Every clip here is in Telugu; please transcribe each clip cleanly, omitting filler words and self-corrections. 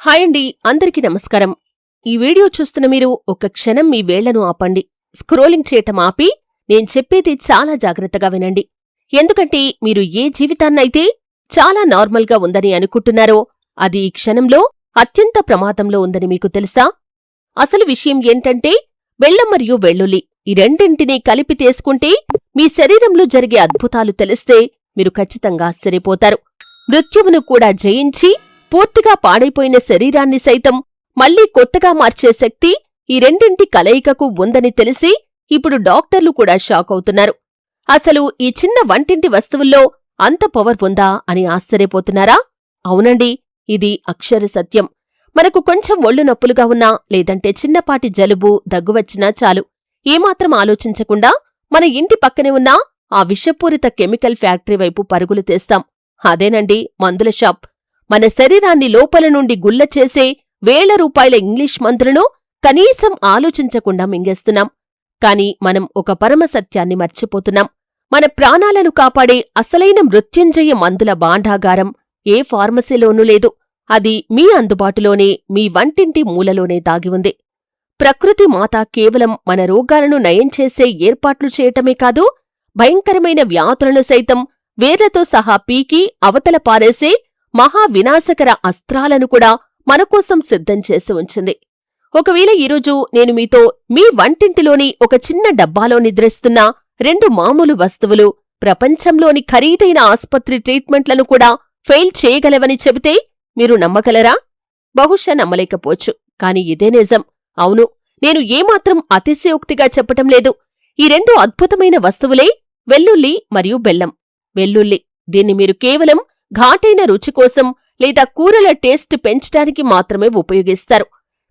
హాయ్ అండి, అందరికీ నమస్కారం. ఈ వీడియో చూస్తున్న మీరు ఒక్క క్షణం మీ వేళ్లను ఆపండి. స్క్రోలింగ్ చేయటం ఆపి నేను చెప్పేది చాలా జాగ్రత్తగా వినండి. ఎందుకంటే మీరు ఏ జీవితాన్నైతే చాలా నార్మల్గా ఉందని అనుకుంటున్నారో అది ఈ క్షణంలో అత్యంత ప్రమాదంలో ఉందని మీకు తెలుసా? అసలు విషయం ఏంటంటే బెల్లం మరియు వెల్లుల్లి ఈ రెండింటినీ కలిపి తీసుకుంటే మీ శరీరంలో జరిగే అద్భుతాలు తెలిస్తే మీరు ఖచ్చితంగా ఆశ్చర్యపోతారు. మృత్యువును కూడా జయించి పూర్తిగా పాడైపోయిన శరీరాన్ని సైతం మళ్లీ కొత్తగా మార్చే శక్తి ఈ రెండింటి కలయికకు ఉందని తెలిసి ఇప్పుడు డాక్టర్లు కూడా షాక్ అవుతున్నారు. అసలు ఈ చిన్న వంటింటి వస్తువుల్లో అంత పవర్ ఉందా అని ఆశ్చర్యపోతున్నారా? అవునండి, ఇది అక్షర సత్యం. మనకు కొంచెం ఒళ్ళు నొప్పులుగా ఉన్నా లేదంటే చిన్నపాటి జలుబు దగ్గు వచ్చినా చాలు, ఏమాత్రం ఆలోచించకుండా మన ఇంటి పక్కనే ఉన్న ఆ విషపూరిత కెమికల్ ఫ్యాక్టరీ వైపు పరుగులు తీస్తాం. అదేనండి మందుల షాప్. మన శరీరాన్ని లోపల నుండి గుల్ల చేసే వేల రూపాయల ఇంగ్లీష్ మందులను కనీసం ఆలోచించకుండా మింగేస్తున్నాం. కాని మనం ఒక పరమ సత్యాన్ని మర్చిపోతున్నాం. మన ప్రాణాలను కాపాడే అసలైన మృత్యుంజయ మందుల భాండాగారం ఏ ఫార్మసీలోనూ లేదు. అది మీ అందుబాటులోనే, మీ వంటింటి మూలలోనే దాగి ఉంది. ప్రకృతి మాత కేవలం మన రోగాలను నయం చేసే ఏర్పాట్లు చేయటమే కాదు, భయంకరమైన వ్యాధులను సైతం వేర్లతో సహా పీకి అవతల పారేసే మహావినాశకర అస్త్రాలను కూడా మనకోసం సిద్ధం చేసి ఉంచింది. ఒకవేళ ఈరోజు నేను మీతో మీ వంటింటిలోని ఒక చిన్న డబ్బాలో నిద్రిస్తున్న 2 మామూలు వస్తువులు ప్రపంచంలోని ఖరీదైన ఆస్పత్రి ట్రీట్మెంట్లను కూడా ఫెయిల్ చేయగలవని చెబితే మీరు నమ్మగలరా? బహుశా నమ్మలేకపోవచ్చు, కాని ఇదే నిజం. అవును, నేను ఏమాత్రం అతిశయోక్తిగా చెప్పటం లేదు. ఈ 2 అద్భుతమైన వస్తువులే వెల్లుల్లి మరియు బెల్లం. వెల్లుల్లి, దీన్ని మీరు కేవలం ఘాటైన రుచి కోసం లేదా కూరల టేస్ట్ పెంచడానికి మాత్రమే ఉపయోగిస్తారు.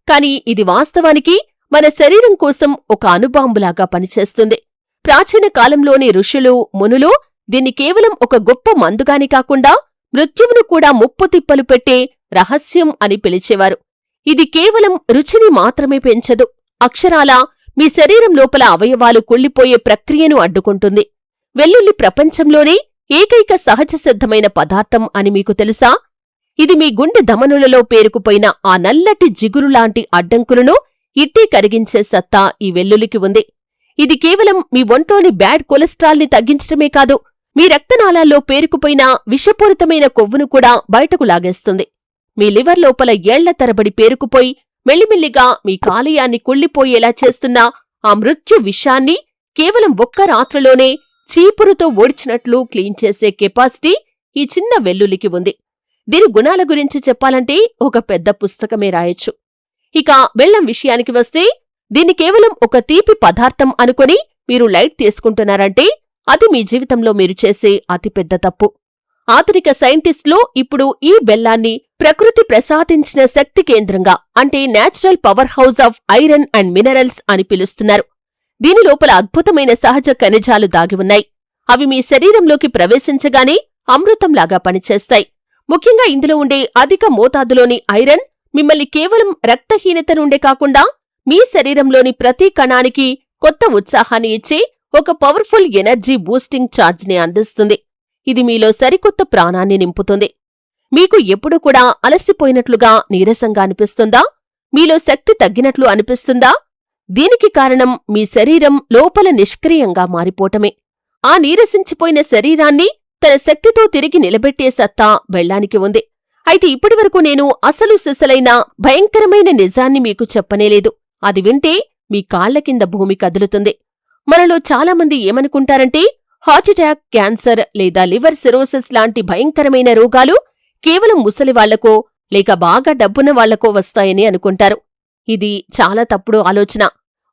కాని ఇది వాస్తవానికి మన శరీరం కోసం ఒక అణుబాంబులాగా పనిచేస్తుంది. ప్రాచీన కాలంలోని ఋషులు, మునులు దీన్ని కేవలం ఒక గొప్ప మందుగాని కాకుండా మృత్యువును కూడా ముప్పుతిప్పలు పెట్టే రహస్యం అని పిలిచేవారు. ఇది కేవలం రుచిని మాత్రమే పెంచదు, అక్షరాలా మీ శరీరం లోపల అవయవాలు కుళ్ళిపోయే ప్రక్రియను అడ్డుకుంటుంది. వెల్లుల్లి ప్రపంచంలోనే ఏకైక సహజసిద్ధమైన పదార్థం అని మీకు తెలుసా? ఇది మీ గుండె ధమనులలో పేరుకుపోయిన ఆ నల్లటి జిగురులాంటి అడ్డంకులను ఇట్టే కరిగించే సత్తా ఈ వెల్లుల్లికి ఉంది. ఇది కేవలం మీ ఒంట్లోని బ్యాడ్ కొలెస్ట్రాల్ని తగ్గించడమే కాదు, మీ రక్తనాళాల్లో పేరుకుపోయిన విషపూరితమైన కొవ్వును కూడా బయటకు లాగేస్తుంది. మీ లివర్ లోపల ఏళ్ల తరబడి పేరుకుపోయి మెల్లిమెల్లిగా మీ కాలేయాన్ని కుళ్ళిపోయేలా చేస్తున్న ఆ మృత్యు విషాన్ని కేవలం ఒక్క రాత్రిలోనే చీపురుతో ఓడ్చినట్లు క్లీన్ చేసే కెపాసిటీ ఈ చిన్న వెల్లుల్లికి ఉంది. దీని గుణాల గురించి చెప్పాలంటే ఒక పెద్ద పుస్తకమే రాయొచ్చు. ఇక బెల్లం విషయానికి వస్తే, దీన్ని కేవలం ఒక తీపి పదార్థం అనుకుని మీరు లైట్ తీసుకుంటున్నారంటే అది మీ జీవితంలో మీరు చేసే అతిపెద్ద తప్పు. ఆధునిక సైంటిస్టులు ఇప్పుడు ఈ బెల్లాన్ని ప్రకృతి ప్రసాదించిన శక్తి కేంద్రంగా, అంటే natural power house of iron and minerals అని పిలుస్తున్నారు. దీని లోపల అద్భుతమైన సహజ ఖనిజాలు దాగి ఉన్నాయి. అవి మీ శరీరంలోకి ప్రవేశించగానే అమృతంలాగా పనిచేస్తాయి. ముఖ్యంగా ఇందులో ఉండే అధిక మోతాదులోని ఐరన్ మిమ్మల్ని కేవలం రక్తహీనత నుండే కాకుండా మీ శరీరంలోని ప్రతి కణానికి కొత్త ఉత్సాహాన్ని ఇచ్చే ఒక పవర్ఫుల్ ఎనర్జీ బూస్టింగ్ ఛార్జ్ని అందిస్తుంది. ఇది మీలో సరికొత్త ప్రాణాన్ని నింపుతుంది. మీకు ఎప్పుడూ కూడా అలసిపోయినట్లుగా, నీరసంగా అనిపిస్తుందా? మీలో శక్తి తగ్గినట్లు అనిపిస్తుందా? దీనికి కారణం మీ శరీరం లోపల నిష్క్రియంగా మారిపోవటమే. ఆ నీరసించిపోయిన శరీరాన్ని తన శక్తితో తిరిగి నిలబెట్టే సత్తా బెల్లానికి ఉంది. అయితే ఇప్పటివరకు నేను అసలు సిసలైన భయంకరమైన నిజాన్ని మీకు చెప్పనేలేదు. అది వింటే మీ కాళ్ల కింద భూమి కదులుతుంది. మనలో చాలామంది ఏమనుకుంటారంటే హార్ట్అటాక్, క్యాన్సర్ లేదా లివర్ సిరోసిస్ లాంటి భయంకరమైన రోగాలు కేవలం ముసలివాళ్లకో లేక బాగా డబ్బున్న వాళ్లకో వస్తాయని అనుకుంటారు. ఇది చాలా తప్పుడు ఆలోచన,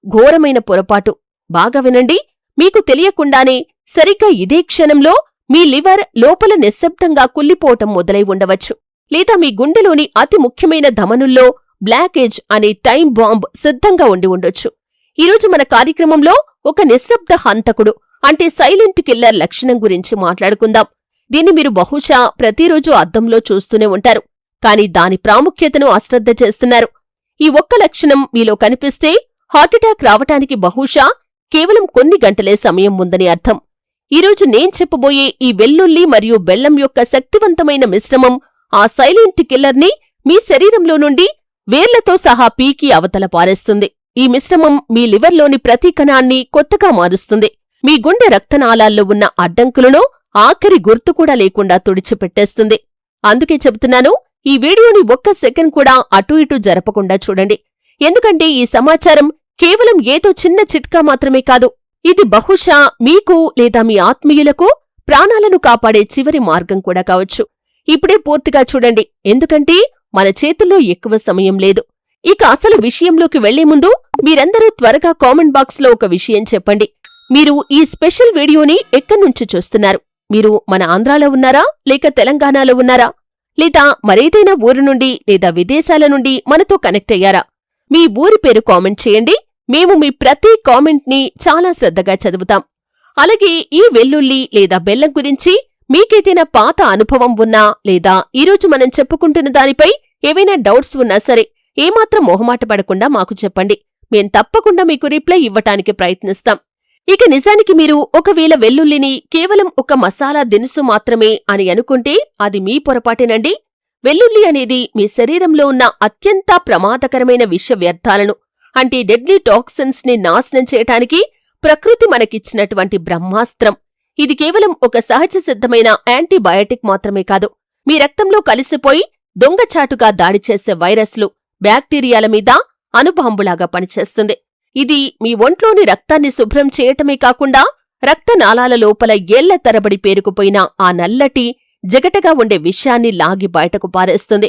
ఘోరమైన పొరపాటు. బాగా వినండి, మీకు తెలియకుండానే సరిగ్గా ఇదే క్షణంలో మీ లివర్ లోపల నిశ్శబ్దంగా కుళ్ళిపోవటం మొదలై ఉండవచ్చు. లేదా మీ గుండెలోని అతి ముఖ్యమైన ధమనుల్లో బ్లాకేజ్ అనే టైం బాంబ్ సిద్ధంగా ఉండి ఉండొచ్చు. ఈరోజు మన కార్యక్రమంలో ఒక నిశ్శబ్ద హంతకుడు, అంటే సైలెంట్ కిల్లర్ లక్షణం గురించి మాట్లాడుకుందాం. దీన్ని మీరు బహుశా ప్రతిరోజూ అద్దంలో చూస్తూనే ఉంటారు, కాని దాని ప్రాముఖ్యతను అశ్రద్ధ చేస్తున్నారు. ఈ ఒక్క లక్షణం మీలో కనిపిస్తే హార్ట్అటాక్ రావటానికి బహుశా కేవలం కొన్ని గంటలే సమయం ఉందని అర్థం. ఈరోజు నేను చెప్పబోయే ఈ వెల్లుల్లి మరియు బెల్లం యొక్క శక్తివంతమైన మిశ్రమం ఆ సైలెంట్ కిల్లర్ని మీ శరీరంలో నుండి వేర్లతో సహా పీకి అవతల పారేస్తుంది. ఈ మిశ్రమం మీ లివర్లోని ప్రతి కణాన్ని కొత్తగా మారుస్తుంది. మీ గుండె రక్తనాళాల్లో ఉన్న అడ్డంకులను ఆఖరి గుర్తు కూడా లేకుండా తుడిచిపెట్టేస్తుంది. అందుకే చెబుతున్నాను, ఈ వీడియోని ఒక్క సెకండ్ కూడా అటూ ఇటూ జరపకుండా చూడండి. ఎందుకంటే ఈ సమాచారం కేవలం ఏదో చిన్న చిట్కా మాత్రమే కాదు. ఇది బహుశా మీకు లేదా మీ ఆత్మీయులకు ప్రాణాలను కాపాడే చివరి మార్గం కూడా కావచ్చు. ఇప్పుడే పూర్తిగా చూడండి, ఎందుకంటే మన చేతుల్లో ఎక్కువ సమయం లేదు. ఇక అసలు విషయంలోకి వెళ్లే ముందు మీరందరూ త్వరగా కామెంట్ బాక్స్లో ఒక విషయం చెప్పండి. మీరు ఈ స్పెషల్ వీడియోని ఎక్కడ్నుంచి చూస్తున్నారు? మీరు మన ఆంధ్రాలో ఉన్నారా, లేక తెలంగాణలో ఉన్నారా, లేదా మరేదైనా ఊరు నుండి లేదా విదేశాల నుండి మనతో కనెక్ట్ అయ్యారా? మీ ఊరి పేరు కామెంట్ చేయండి. మేము మీ ప్రతి కామెంట్ని చాలా శ్రద్ధగా చదువుతాం. అలాగే ఈ వెల్లుల్లి లేదా బెల్లం గురించి మీకేదైనా పాత అనుభవం ఉన్నా, లేదా ఈరోజు మనం చెప్పుకుంటున్న దానిపై ఏవైనా డౌట్స్ ఉన్నా సరే ఏమాత్రం మొహమాట పడకుండా మాకు చెప్పండి. మేం తప్పకుండా మీకు రిప్లై ఇవ్వటానికి ప్రయత్నిస్తాం. ఇక నిజానికి మీరు ఒకవేళ వెల్లుల్లిని కేవలం ఒక మసాలా దినుసు మాత్రమే అని అనుకుంటే అది మీ పొరపాటేనండి. వెల్లుల్లి అనేది మీ శరీరంలో ఉన్న అత్యంత ప్రమాదకరమైన విష వ్యర్థాలను, అంటే డెడ్లీ టాక్సిన్స్ ని నాశనం చేయటానికి ప్రకృతి మనకిచ్చినటువంటి బ్రహ్మాస్త్రం. ఇది కేవలం ఒక సహజ సిద్ధమైన యాంటీబయాటిక్ మాత్రమే కాదు, మీ రక్తంలో కలిసిపోయి దొంగచాటుగా దాడి చేసే వైరస్లు, బ్యాక్టీరియాల మీద అణుబాంబులాగా పనిచేస్తుంది. ఇది మీ ఒంట్లోని రక్తాన్ని శుభ్రం చేయటమే కాకుండా రక్తనాళాల లోపల ఏళ్ల తరబడి పేరుకుపోయిన ఆ నల్లటి జగటగా ఉండే విషయాన్ని లాగి బయటకు పారేస్తుంది.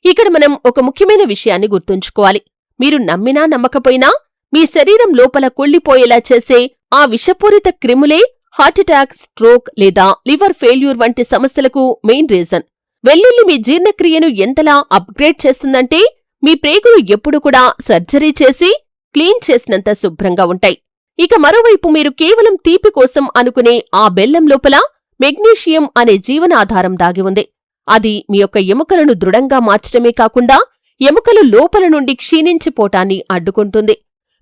ఇక్కడ మనం ఒక ముఖ్యమైన విషయాన్ని గుర్తుంచుకోవాలి. మీరు నమ్మినా నమ్మకపోయినా మీ శరీరం లోపల కుళ్ళిపోయేలా చేసే ఆ విషపూరిత క్రిములే హార్ట్అటాక్, స్ట్రోక్ లేదా లివర్ ఫెయిల్యూర్ వంటి సమస్యలకు మెయిన్ రీజన్. వెల్లుల్లి మీ జీర్ణక్రియను ఎంతలా అప్గ్రేడ్ చేస్తుందంటే మీ ప్రేగులు ఎప్పుడు కూడా సర్జరీ చేసి క్లీన్ చేసినంత శుభ్రంగా ఉంటాయి. ఇక మరోవైపు మీరు కేవలం తీపి కోసం అనుకునే ఆ బెల్లం లోపల మెగ్నీషియం అనే జీవనాధారం దాగి ఉంది. అది మీ యొక్క ఎముకలను దృఢంగా మార్చడమే కాకుండా ఎముకలు లోపల నుండి క్షీణించిపోటాన్ని అడ్డుకుంటుంది.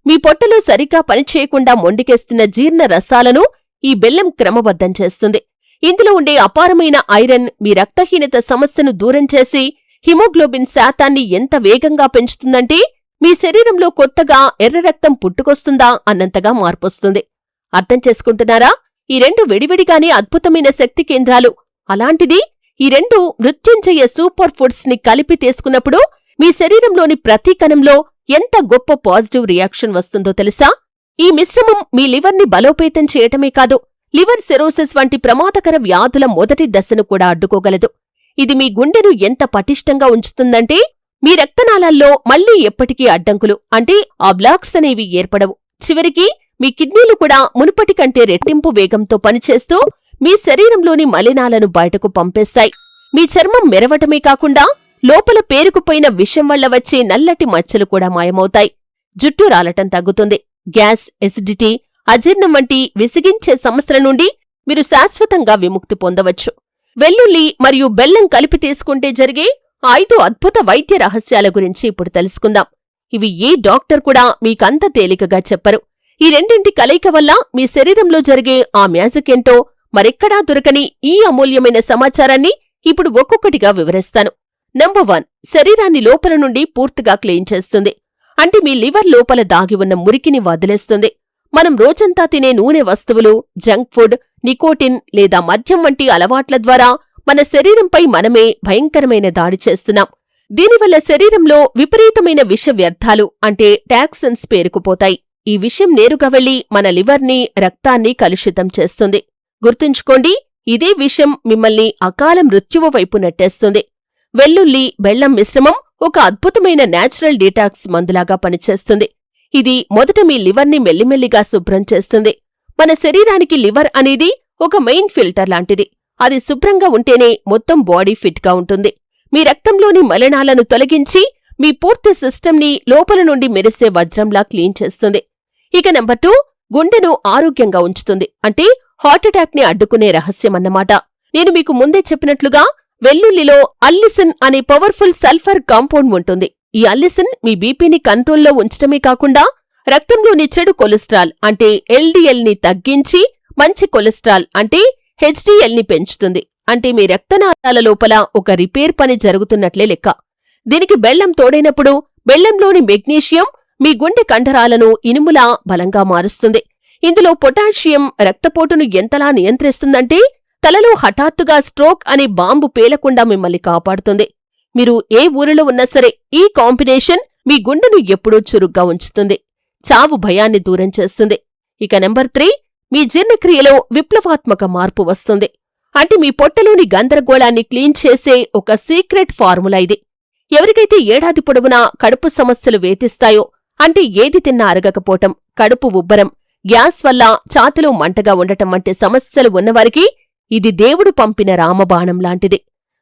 మీ పొట్టలో సరిగ్గా పనిచేయకుండా మొండికేస్తున్న జీర్ణ రసాలను ఈ బెల్లం క్రమబద్ధం చేస్తుంది. ఇందులో ఉండే అపారమైన ఐరన్ మీ రక్తహీనత సమస్యను దూరం చేసి హిమోగ్లోబిన్ శాతాన్ని ఎంత వేగంగా పెంచుతుందంటే మీ శరీరంలో కొత్తగా ఎర్ర రక్తం పుట్టుకొస్తుందా అన్నంతగా మార్పొస్తుంది. అర్థం చేసుకుంటున్నారా? ఈ రెండు విడివిడిగానే అద్భుతమైన శక్తి కేంద్రాలు. అలాంటిది ఈ రెండు మృత్యుంజయ సూపర్ ఫుడ్స్ ని కలిపి తీసుకున్నప్పుడు మీ శరీరంలోని ప్రతి కణంలో ఎంత గొప్ప పాజిటివ్ రియాక్షన్ వస్తుందో తెలుసా? ఈ మిశ్రమం మీ లివర్ని బలోపేతం చేయటమే కాదు, లివర్ సెరోసిస్ వంటి ప్రమాదకర వ్యాధుల మొదటి దశను కూడా అడ్డుకోగలదు. ఇది మీ గుండెను ఎంత పటిష్టంగా ఉంచుతుందంటే మీ రక్తనాళాల్లో మళ్లీ ఎప్పటికీ అడ్డంకులు, అంటే ఆ బ్లాక్స్ అనేవి ఏర్పడవు. చివరికి మీ కిడ్నీలు కూడా మునుపటి కంటే రెట్టింపు వేగంతో పనిచేస్తూ మీ శరీరంలోని మలినాలను బయటకు పంపేస్తాయి. మీ చర్మం మెరవటమే కాకుండా లోపల పేరుకుపోయిన విషం వల్ల వచ్చే నల్లటి మచ్చలు కూడా మాయమవుతాయి. జుట్టు రాలటం తగ్గుతుంది. గ్యాస్, ఎసిడిటీ, అజీర్ణం వంటి విసిగించే సమస్యల నుండి మీరు శాశ్వతంగా విముక్తి పొందవచ్చు. వెల్లుల్లి మరియు బెల్లం కలిపి తీసుకుంటే జరిగే 5 అద్భుత వైద్య రహస్యాల గురించి ఇప్పుడు తెలుసుకుందాం. ఇవి ఏ డాక్టర్ కూడా మీకంత తేలికగా చెప్పరు. ఈ రెండింటి కలయిక వల్ల మీ శరీరంలో జరిగే ఆ మ్యాజిక్ ఏంటో మరెక్కడా దొరకని ఈ అమూల్యమైన సమాచారాన్ని ఇప్పుడు ఒక్కొక్కటిగా వివరిస్తాను. నంబర్ 1, శరీరాన్ని లోపల నుండి పూర్తిగా క్లీన్ చేస్తుంది. అంటే మీ లివర్ లోపల దాగి ఉన్న మురికిని వదిలేస్తుంది. మనం రోజంతా తినే నూనె వస్తువులు, జంక్ ఫుడ్, నికోటిన్ లేదా మద్యం వంటి అలవాట్ల ద్వారా మన శరీరంపై మనమే భయంకరమైన దాడి చేస్తున్నాం. దీనివల్ల శరీరంలో విపరీతమైన విష వ్యర్థాలు, అంటే టాక్సిన్స్ పేరుకుపోతాయి. ఈ విషయం నేరుగా వెళ్లి మన లివర్ని, రక్తాన్ని కలుషితం చేస్తుంది. గుర్తుంచుకోండి, ఇదే విషం మిమ్మల్ని అకాల మృత్యువు వైపు నెట్టేస్తుంది. వెల్లుల్లి, బెల్లం మిశ్రమం ఒక అద్భుతమైన నేచురల్ డీటాక్స్ మందులాగా పనిచేస్తుంది. ఇది మొదట మీ లివర్ని మెల్లిమెల్లిగా శుభ్రం చేస్తుంది. మన శరీరానికి లివర్ అనేది ఒక మెయిన్ ఫిల్టర్ లాంటిది. అది శుభ్రంగా ఉంటేనే మొత్తం బాడీ ఫిట్గా ఉంటుంది. మీ రక్తంలోని మలినాలను తొలగించి మీ పూర్తి సిస్టమ్ని లోపల నుండి మెరిసే వజ్రంలా క్లీన్ చేస్తుంది. ఇక నంబర్ 2, గుండెను ఆరోగ్యంగా ఉంచుతుంది. అంటే హార్ట్అటాక్ ని అడ్డుకునే రహస్యమన్నమాట. నేను మీకు ముందే చెప్పినట్లుగా వెల్లుల్లిలో అల్లిసిన్ అనే పవర్ఫుల్ సల్ఫర్ కాంపౌండ్ ఉంటుంది. ఈ అల్లిసిన్ మీ బీపీని కంట్రోల్లో ఉంచటమే కాకుండా రక్తంలోని చెడు కొలెస్ట్రాల్, అంటే ఎల్డీఎల్ ని తగ్గించి మంచి కొలెస్ట్రాల్, అంటే హెచ్డీఎల్ ని పెంచుతుంది. అంటే మీ రక్తనాళాల లోపల ఒక రిపేర్ పని జరుగుతున్నట్లే లెక్క. దీనికి బెల్లం తోడైనప్పుడు బెల్లంలోని మెగ్నీషియం మీ గుండె కండరాలను ఇనుములా బలంగా మారుస్తుంది. ఇందులో పొటాషియం రక్తపోటును ఎంతలా నియంత్రిస్తుందంటే తలలో హఠాత్తుగా స్ట్రోక్ అనే బాంబు పేలకుండా మిమ్మల్ని కాపాడుతుంది. మీరు ఏ ఊరిలో ఉన్నా సరే ఈ కాంబినేషన్ మీ గుండెను ఎప్పుడూ చురుగ్గా ఉంచుతుంది, చావు భయాన్ని దూరం చేస్తుంది. ఇక నంబర్ 3, మీ జీర్ణక్రియలో విప్లవాత్మక మార్పు వస్తుంది. అంటే మీ పొట్టలోని గందరగోళాన్ని క్లీన్ చేసే ఒక సీక్రెట్ ఫార్ములా ఇది. ఎవరికైతే ఏడాది పొడవునా కడుపు సమస్యలు వేధిస్తాయో, అంటే ఏది తిన్నా అరగకపోవటం, కడుపు ఉబ్బరం, గ్యాస్ వల్ల ఛాతీలో మంటగా ఉండటం వంటి సమస్యలు ఉన్నవారికి ఇది దేవుడు పంపిన రామబాణం లాంటిది.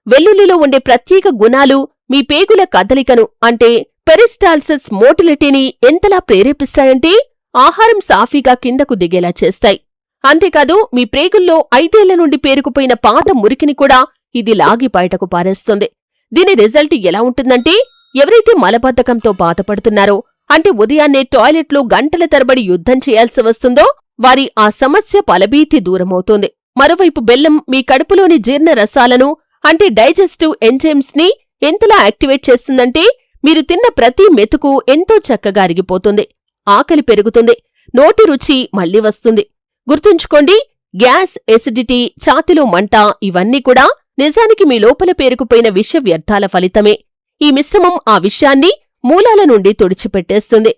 వెల్లుల్లిలో ఉండే ప్రత్యేక గుణాలు మీ పేగుల కదలికను అంటే పెరిస్టాల్సిస్ మోటిలిటీని ఎంతలా ప్రేరేపిస్తాయంటే ఆహారం సాఫీగా కిందకు దిగేలా చేస్తాయి. అంతేకాదు మీ ప్రేగుల్లో 5 ఏళ్ల నుండి పేరుకుపోయిన పాత మురికిని కూడా ఇది లాగి బయటకు పారేస్తుంది. దీని రిజల్ట్ ఎలా ఉంటుందంటే ఎవరైతే మలబద్ధకంతో బాధపడుతున్నారో, అంటే ఉదయాన్నే టాయిలెట్లో గంటల తరబడి యుద్ధం చేయాల్సి వస్తుందో వారి ఆ సమస్య పలబీతి దూరమవుతుంది. మరోవైపు బెల్లం మీ కడుపులోని జీర్ణ రసాలను అంటే డైజెస్టివ్ ఎంజైమ్స్ ని ఎంతలా యాక్టివేట్ చేస్తుందంటే మీరు తిన్న ప్రతి మెతుకు ఎంతో చక్కగా అరిగిపోతుంది, ఆకలి పెరుగుతుంది, నోటి రుచి మళ్లీ వస్తుంది. గుర్తుంచుకోండి, గ్యాస్, ఎసిడిటీ, ఛాతిలో మంట ఇవన్నీ కూడా నిజానికి మీ లోపల పేరుకుపోయిన విష వ్యర్థాల ఫలితమే. ఈ మిశ్రమం ఆ విషయాన్ని మూలాల నుండి తుడిచిపెట్టేస్తుంది.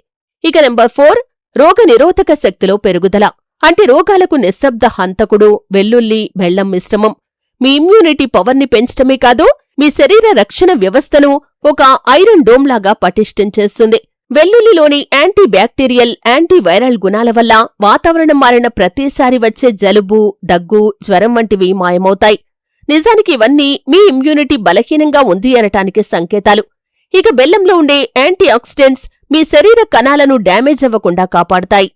ఇక నంబర్ 4, రోగనిరోధక శక్తిలో పెరుగుదల. అంటే రోగాలకు నిశ్శబ్ద హంతకుడు వెల్లుల్లి బెల్లం మిశ్రమం. మీ ఇమ్యూనిటీ పవర్ని పెంచటమే కాదు, మీ శరీర రక్షణ వ్యవస్థను ఒక ఐరన్ డోమ్ లాగా పటిష్టం చేస్తుంది. వెల్లుల్లిలోని యాంటీ బ్యాక్టీరియల్, యాంటీవైరల్ గుణాల వల్ల వాతావరణం మారిన ప్రతిసారి వచ్చే జలుబు, దగ్గు, జ్వరం వంటివి మాయమవుతాయి. నిజానికి ఇవన్నీ మీ ఇమ్యూనిటీ బలహీనంగా ఉంది అనటానికి సంకేతాలు. ఇక బెల్లంలో ఉండే యాంటీ ఆక్సిడెంట్స్ మీ శరీర కణాలను డ్యామేజ్ అవ్వకుండా కాపాడతాయి.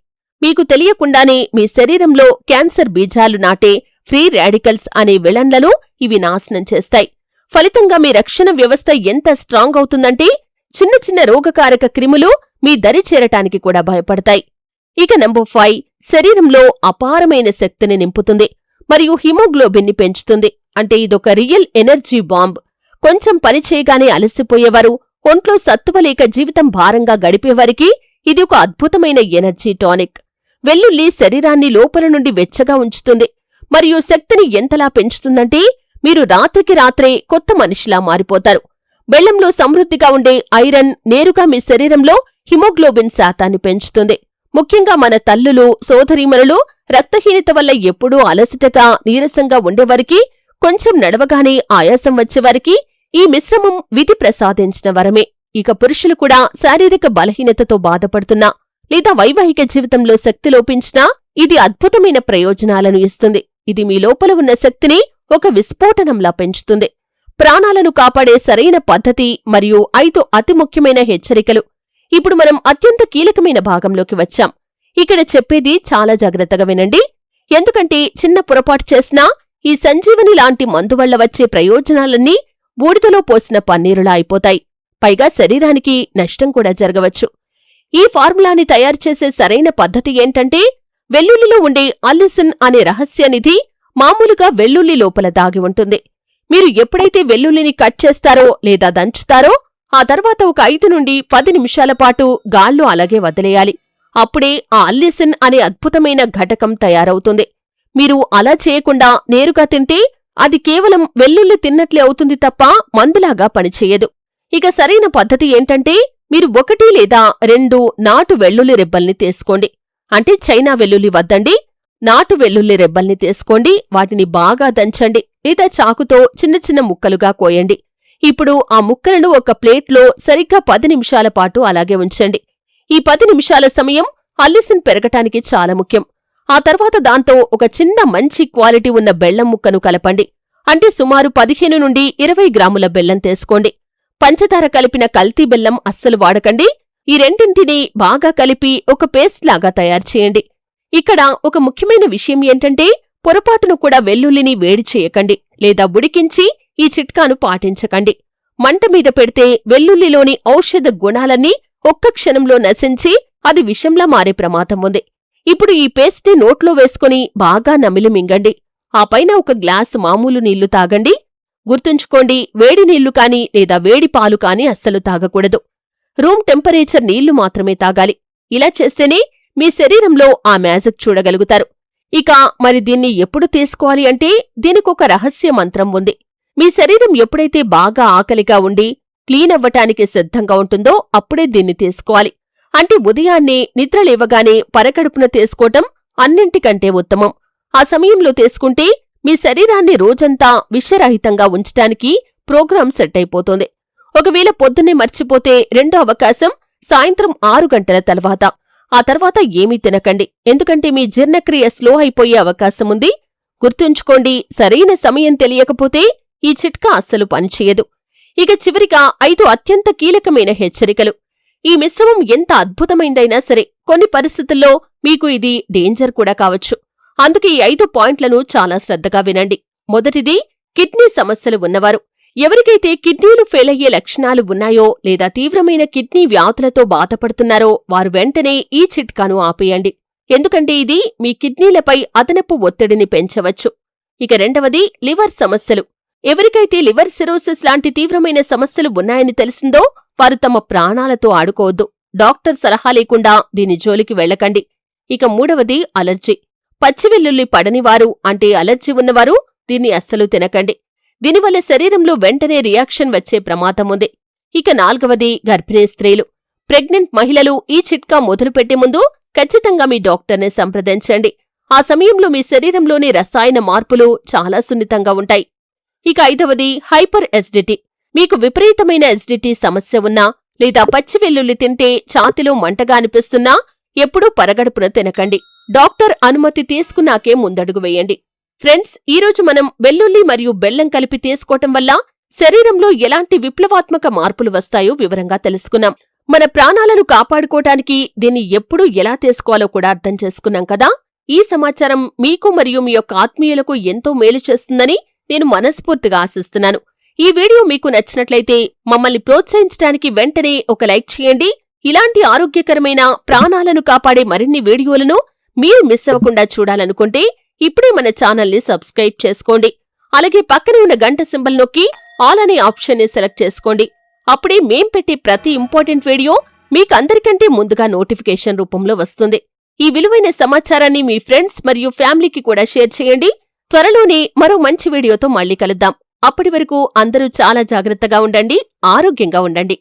మీకు తెలియకుండానే మీ శరీరంలో క్యాన్సర్ బీజాలు నాటే ఫ్రీ రాడికల్స్ అనే విలన్లను ఇవి నాశనం చేస్తాయి. ఫలితంగా మీ రక్షణ వ్యవస్థ ఎంత స్ట్రాంగ్ అవుతుందంటే చిన్న చిన్న రోగకారక క్రిములు మీ దరి చేరటానికి కూడా భయపడతాయి. ఇక నంబర్ 5, శరీరంలో అపారమైన శక్తిని నింపుతుంది మరియు హిమోగ్లోబిన్ని పెంచుతుంది. అంటే ఇదొక రియల్ ఎనర్జీ బాంబ్. కొంచెం పని చేయగానే అలసిపోయేవారు, ఒంట్లో సత్తువలేక జీవితం భారంగా గడిపేవారికి ఇది ఒక అద్భుతమైన ఎనర్జీ టానిక్. వెల్లుల్లి శరీరాన్ని లోపల నుండి వెచ్చగా ఉంచుతుంది మరియు శక్తిని ఎంతలా పెంచుతుందంటే మీరు రాత్రికి రాత్రే కొత్త మనిషిలా మారిపోతారు. బెల్లంలో సమృద్ధిగా ఉండే ఐరన్ నేరుగా మీ శరీరంలో హిమోగ్లోబిన్ శాతాన్ని పెంచుతుంది. ముఖ్యంగా మన తల్లులు, సోదరీమణులు రక్తహీనత వల్ల ఎప్పుడూ అలసటగా, నీరసంగా ఉండేవారికి, కొంచెం నడవగానే ఆయాసం వచ్చేవారికి ఈ మిశ్రమం విధి ప్రసాదించిన వరమే. ఇక పురుషులు కూడా శారీరక బలహీనతతో బాధపడుతున్నా లేదా వైవాహిక జీవితంలో శక్తి లోపించినా ఇది అద్భుతమైన ప్రయోజనాలను ఇస్తుంది. ఇది మీ లోపల ఉన్న శక్తిని ఒక విస్ఫోటనంలా పెంచుతుంది. ప్రాణాలను కాపాడే సరైన పద్ధతి మరియు 5 అతి ముఖ్యమైన హెచ్చరికలు. ఇప్పుడు మనం అత్యంత కీలకమైన భాగంలోకి వచ్చాం. ఇక్కడ చెప్పేది చాలా జాగ్రత్తగా వినండి. ఎందుకంటే చిన్న పొరపాటు చేసినా ఈ సంజీవని లాంటి మందు వల్ల వచ్చే ప్రయోజనాలన్నీ బూడిదలో పోసిన పన్నీరులా అయిపోతాయి. పైగా శరీరానికి నష్టం కూడా జరగవచ్చు. ఈ ఫార్ములాని తయారుచేసే సరైన పద్ధతి ఏంటంటే వెల్లుల్లిలో ఉండే అల్లిసిన్ అనే రహస్యనిధి మామూలుగా వెల్లుల్లి లోపల దాగి ఉంటుంది. మీరు ఎప్పుడైతే వెల్లుల్లిని కట్ చేస్తారో లేదా దంచుతారో ఆ తర్వాత ఒక 5 నుండి 10 నిమిషాల పాటు గాల్లో అలాగే వదిలేయాలి. అప్పుడే ఆ అల్లిసిన్ అనే అద్భుతమైన ఘటకం తయారవుతుంది. మీరు అలా చేయకుండా నేరుగా తింటే అది కేవలం వెల్లుల్లి తిన్నట్లే అవుతుంది తప్ప మందులాగా పనిచేయదు. ఇక సరైన పద్ధతి ఏంటంటే మీరు 1 లేదా 2 నాటు వెల్లుల్లి రెబ్బల్ని తీసుకోండి. అంటే చైనా వెల్లుల్లి వద్దండి, నాటు వెల్లుల్లి రెబ్బల్ని తీసుకోండి. వాటిని బాగా దంచండి లేదా చాకుతో చిన్న చిన్న ముక్కలుగా కోయండి. ఇప్పుడు ఆ ముక్కలను ఒక ప్లేట్లో సరిగ్గా 10 నిమిషాల పాటు అలాగే ఉంచండి. ఈ 10 నిమిషాల సమయం అల్లిసిన్ పెరగటానికి చాలా ముఖ్యం. ఆ తర్వాత దాంతో ఒక చిన్న మంచి క్వాలిటీ ఉన్న బెల్లం ముక్కను కలపండి. అంటే సుమారు 15 నుండి 20 గ్రాముల బెల్లం తీసుకోండి. పంచదార కలిపిన కల్తీ బెల్లం అస్సలు వాడకండి. ఈ రెండింటినీ బాగా కలిపి ఒక పేస్ట్ లాగా తయారు చేయండి. ఇక్కడ ఒక ముఖ్యమైన విషయం ఏంటంటే పొరపాటును కూడా వెల్లుల్లిని వేడి చేయకండి లేదా ఉడికించి ఈ చిట్కాను పాటించకండి. మంట మీద పెడితే వెల్లుల్లిలోని ఔషధ గుణాలన్నీ ఒక్క క్షణంలో నశించి అది విషంలా మారే ప్రమాదం ఉంది. ఇప్పుడు ఈ పేస్ట్ని నోట్లో వేసుకుని బాగా నమిలి మింగండి. ఆ పైన ఒక గ్లాసు మామూలు నీళ్లు తాగండి. గుర్తుంచుకోండి, వేడి నీళ్లు కాని లేదా వేడి పాలు కాని అస్సలు తాగకూడదు. రూమ్ టెంపరేచర్ నీళ్లు మాత్రమే తాగాలి. ఇలా చేస్తేనే మీ శరీరంలో ఆ మ్యాజిక్ చూడగలుగుతారు. ఇక మరి దీన్ని ఎప్పుడు తీసుకోవాలి అంటే దీనికొక రహస్య మంత్రం ఉంది. మీ శరీరం ఎప్పుడైతే బాగా ఆకలిగా ఉండి క్లీన్ అవ్వటానికి సిద్ధంగా ఉంటుందో అప్పుడే దీన్ని తీసుకోవాలి. అంటే ఉదయాన్నే నిద్రలేవగానే పరకడుపున తీసుకోవటం అన్నింటికంటే ఉత్తమం. ఆ సమయంలో తీసుకుంటే మీ శరీరాన్ని రోజంతా విషరహితంగా ఉంచటానికి ప్రోగ్రాం సెట్ అయిపోతుంది. ఒకవేళ పొద్దున్నే మర్చిపోతే రెండో అవకాశం సాయంత్రం 6 గంటల తర్వాత. ఆ తర్వాత ఏమీ తినకండి, ఎందుకంటే మీ జీర్ణక్రియ స్లో అయిపోయే అవకాశముంది. గుర్తుంచుకోండి, సరైన సమయం తెలియకపోతే ఈ చిట్కా అస్సలు పనిచేయదు. ఇక చివరిగా 5 అత్యంత కీలకమైన హెచ్చరికలు. ఈ మిశ్రమం ఎంత అద్భుతమైందైనా సరే కొన్ని పరిస్థితుల్లో మీకు ఇది డేంజర్ కూడా కావచ్చు. అందుకే ఈ 5 పాయింట్లను చాలా శ్రద్ధగా వినండి. మొదటిది, కిడ్నీ సమస్యలు ఉన్నవారు. ఎవరికైతే కిడ్నీలు ఫెయిల్ అయ్యే లక్షణాలు ఉన్నాయో లేదా తీవ్రమైన కిడ్నీ వ్యాధులతో బాధపడుతున్నారో వారు వెంటనే ఈ చిట్కాను ఆపేయండి. ఎందుకంటే ఇది మీ కిడ్నీలపై అదనపు ఒత్తిడిని పెంచవచ్చు. ఇక రెండవది, లివర్ సమస్యలు. ఎవరికైతే లివర్ సిరోసిస్ లాంటి తీవ్రమైన సమస్యలు ఉన్నాయని తెలిసిందో వారు తమ ప్రాణాలతో ఆడుకోవద్దు. డాక్టర్ సలహా లేకుండా దీని జోలికి వెళ్లకండి. ఇక మూడవది, అలర్జీ. పచ్చివెల్లుల్లి పడనివారు అంటే అలర్జీ ఉన్నవారు దీన్ని అస్సలు తినకండి. దీనివల్ల శరీరంలో వెంటనే రియాక్షన్ వచ్చే ప్రమాదముంది. ఇక నాల్గవది, గర్భిణీ స్త్రీలు. ప్రెగ్నెంట్ మహిళలు ఈ చిట్కా మొదలుపెట్టే ముందు ఖచ్చితంగా మీ డాక్టర్ని సంప్రదించండి. ఆ సమయంలో మీ శరీరంలోని రసాయన మార్పులు చాలా సున్నితంగా ఉంటాయి. ఇక ఐదవది, హైపర్ ఎసిడిటీ. మీకు విపరీతమైన ఎసిడిటీ సమస్య ఉన్నా లేదా పచ్చివెల్లుల్లి తింటే ఛాతిలో మంటగా అనిపిస్తున్నా ఎప్పుడూ పరగడుపున తినకండి. డాక్టర్ అనుమతి తీసుకున్నాకే ముందడుగు వేయండి. ఫ్రెండ్స్, ఈరోజు మనం వెల్లుల్లి మరియు బెల్లం కలిపి తీసుకోవటం వల్ల శరీరంలో ఎలాంటి విప్లవాత్మక మార్పులు వస్తాయో వివరంగా తెలుసుకున్నాం. మన ప్రాణాలను కాపాడుకోవటానికి దీన్ని ఎప్పుడు ఎలా తీసుకోవాలో కూడా అర్థం చేసుకున్నాం కదా. ఈ సమాచారం మీకు మరియు మీ యొక్క ఆత్మీయులకు ఎంతో మేలు చేస్తుందని నేను మనస్ఫూర్తిగా ఆశిస్తున్నాను. ఈ వీడియో మీకు నచ్చినట్లయితే మమ్మల్ని ప్రోత్సహించడానికి వెంటనే ఒక లైక్ చేయండి. ఇలాంటి ఆరోగ్యకరమైన ప్రాణాలను కాపాడే మరిన్ని వీడియోలను మీరు మిస్ అవ్వకుండా చూడాలనుకుంటే ఇప్పుడే మన ఛానల్ని సబ్స్క్రైబ్ చేసుకోండి. అలాగే పక్కనే ఉన్న గంట సింబల్ నొక్కి ఆల్ అనే ఆప్షన్ని సెలెక్ట్ చేసుకోండి. అప్పుడే మేం పెట్టే ప్రతి ఇంపార్టెంట్ వీడియో మీకందరికంటే ముందుగా నోటిఫికేషన్ రూపంలో వస్తుంది. ఈ విలువైన సమాచారాన్ని మీ ఫ్రెండ్స్ మరియు ఫ్యామిలీకి కూడా షేర్ చేయండి. త్వరలోనే మరో మంచి వీడియోతో మళ్ళీ కలుద్దాం. అప్పటి వరకు అందరూ చాలా జాగ్రత్తగా ఉండండి, ఆరోగ్యంగా ఉండండి.